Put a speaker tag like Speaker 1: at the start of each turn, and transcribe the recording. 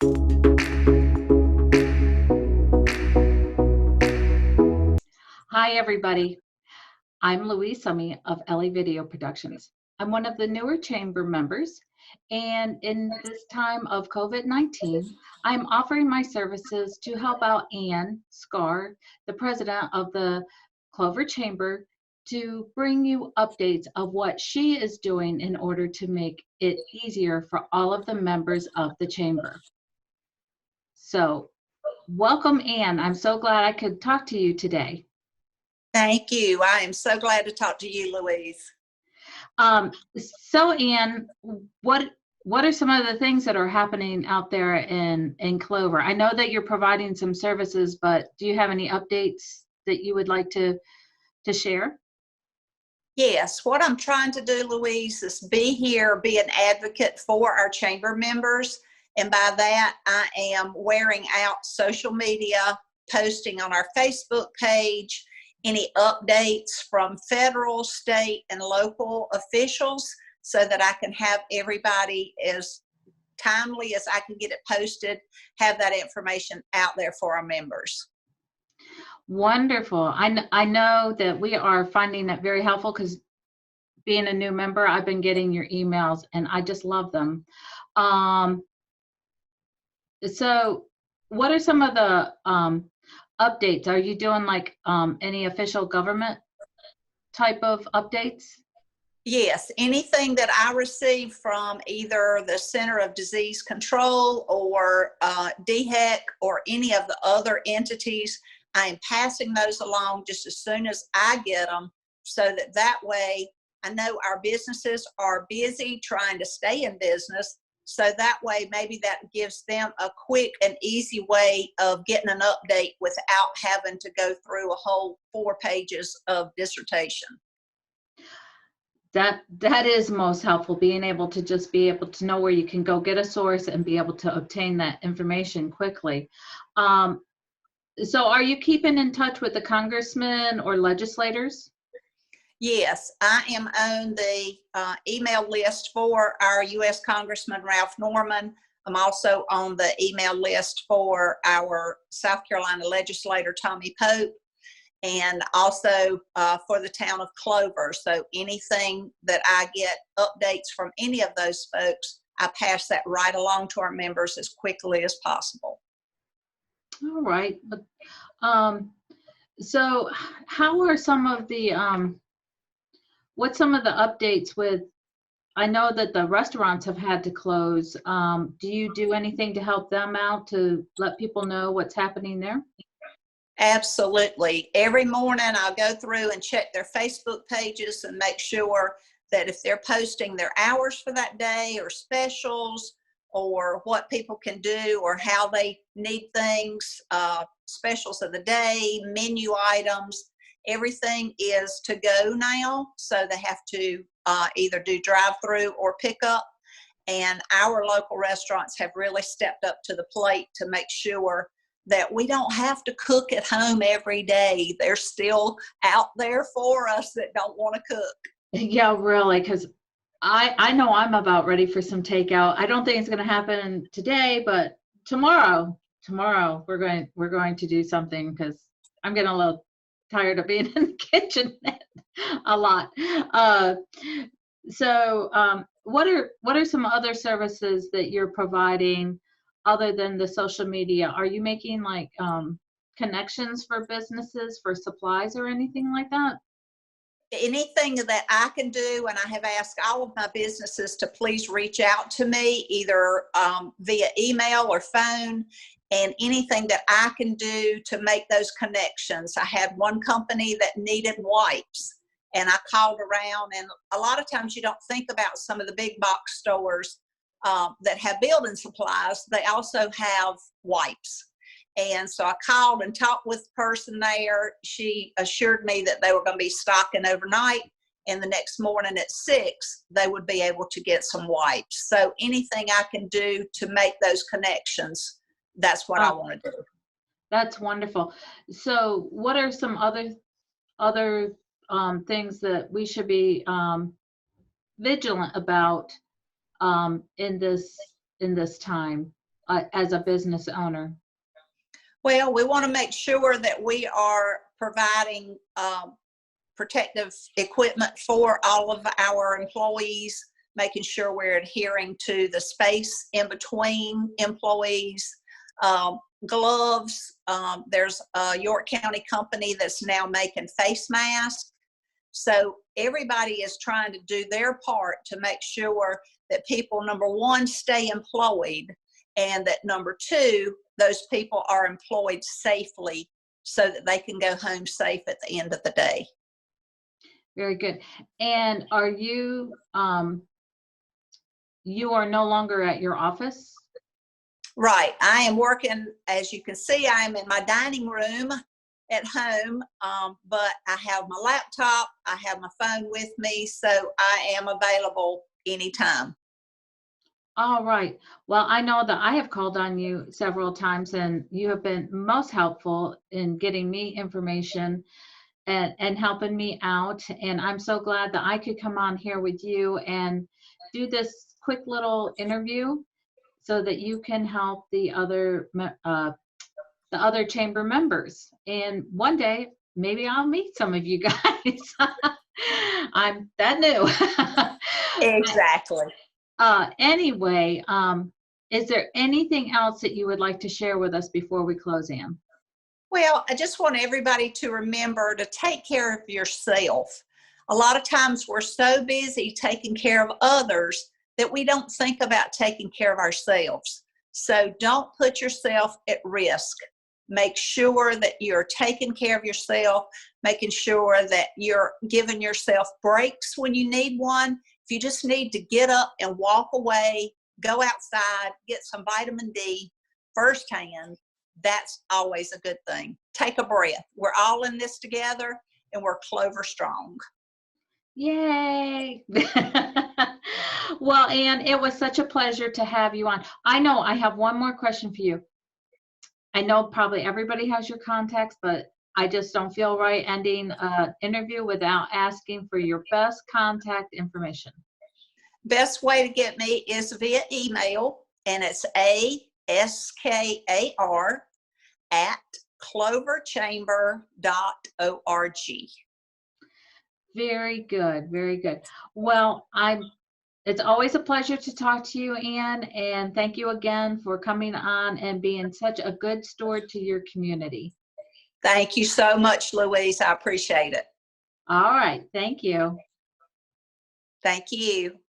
Speaker 1: Hi, everybody. I'm Louise Summy of LA Video Productions. I'm one of the newer chamber members, and in this time of COVID-19, I'm offering my services to help out Ann Skar, the president of the Clover Chamber, to bring you updates of what she is doing in order to make it easier for all of the members of the chamber. So, welcome, Ann. I'm so glad I could talk to you today.
Speaker 2: Thank you. I am so glad to talk to you, Louise.
Speaker 1: So Ann, what are some of the things that are happening out there in Clover? I know that you're providing some services, but do you have any updates that you would like to share?
Speaker 2: Yes, what I'm trying to do, Louise, is be here, be an advocate for our chamber members. And by that, I am wearing out social media, posting on our Facebook page, any updates from federal, state, and local officials so that I can have everybody as timely as I can get it posted, have that information out there for our members.
Speaker 1: Wonderful. I know that we are finding that very helpful because being a new member, I've been getting your emails and I just love them. So what are some of the updates? Are you doing like any official government type of updates?
Speaker 2: Yes, anything that I receive from either the Center of Disease Control or DHEC or any of the other entities, I am passing those along just as soon as I get them so that way I know our businesses are busy trying to stay in business. So that way, maybe that gives them a quick and easy way of getting an update without having to go through a whole 4 pages of dissertation.
Speaker 1: That is most helpful, being able to just be able to know where you can go get a source and be able to obtain that information quickly. So are you keeping in touch with the congressmen or legislators?
Speaker 2: Yes, I am on the email list for our U.S. Congressman Ralph Norman. I'm also on the email list for our South Carolina legislator Tommy Pope, and also for the town of Clover. So anything that I get updates from any of those folks, I pass that right along to our members as quickly as possible.
Speaker 1: All right. So how are some of the what's some of the updates with, I know that the restaurants have had to close. Do you do anything to help them out to let people know what's happening there?
Speaker 2: Absolutely. Every morning I'll go through and check their Facebook pages and make sure that if they're posting their hours for that day or specials or what people can do or how they need things, specials of the day, menu items, everything is to go now. So they have to either do drive-through or pick up. And our local restaurants have really stepped up to the plate to make sure that we don't have to cook at home every day. They're still out there for us that don't want to cook.
Speaker 1: Yeah, really, because I know I'm about ready for some takeout. I don't think it's going to happen today, but tomorrow we're going to do something because I'm getting a little tired of being in the kitchen a lot. So what are some other services that you're providing other than the social media? Are you making like connections for businesses for supplies or anything like that?
Speaker 2: Anything that I can do, and I have asked all of my businesses to please reach out to me either via email or phone, and anything that I can do to make those connections. I had one company that needed wipes, and I called around, and a lot of times you don't think about some of the big box stores that have building supplies. They also have wipes. And so I called and talked with the person there. She assured me that they were going to be stocking overnight, and the next morning at 6, they would be able to get some wipes. So anything I can do to make those connections, that's what I want to do.
Speaker 1: That's wonderful. So what are some other things that we should be vigilant about in this time? as a business owner?
Speaker 2: Well, we want to make sure that we are providing protective equipment for all of our employees, making sure we're adhering to the space in between employees, gloves. There's a York County company that's now making face masks. So everybody is trying to do their part to make sure that people, number one, stay employed, and that number two, those people are employed safely so that they can go home safe at the end of the day.
Speaker 1: Very good. And are you, you are no longer at your office?
Speaker 2: Right. I am working, as you can see, I am in my dining room at home, but I have my laptop, I have my phone with me, so I am available anytime.
Speaker 1: All right. Well, I know that I have called on you several times and you have been most helpful in getting me information and helping me out. And I'm so glad that I could come on here with you and do this quick little interview so that you can help the other chamber members. And one day, maybe I'll meet some of you guys. I'm that new.
Speaker 2: Exactly.
Speaker 1: Anyway, is there anything else that you would like to share with us before we close, Ann?
Speaker 2: Well, I just want everybody to remember to take care of yourself. A lot of times we're so busy taking care of others that we don't think about taking care of ourselves. So don't put yourself at risk. Make sure that you're taking care of yourself, making sure that you're giving yourself breaks when you need one. If you just need to get up and walk away, go outside, get some vitamin D firsthand, that's always a good thing. Take a breath. We're all in this together, and we're Clover strong.
Speaker 1: Yay! Well, Ann, it was such a pleasure to have you on. I know I have one more question for you. I know probably everybody has your contacts, but I just don't feel right ending an interview without asking for your best contact information.
Speaker 2: Best way to get me is via email, and it's askar@cloverchamber.org.
Speaker 1: Very good, very good. Well, it's always a pleasure to talk to you, Ann, and thank you again for coming on and being such a good steward to your community.
Speaker 2: Thank you so much, Louise. I appreciate it.
Speaker 1: All right, thank you.
Speaker 2: Thank you.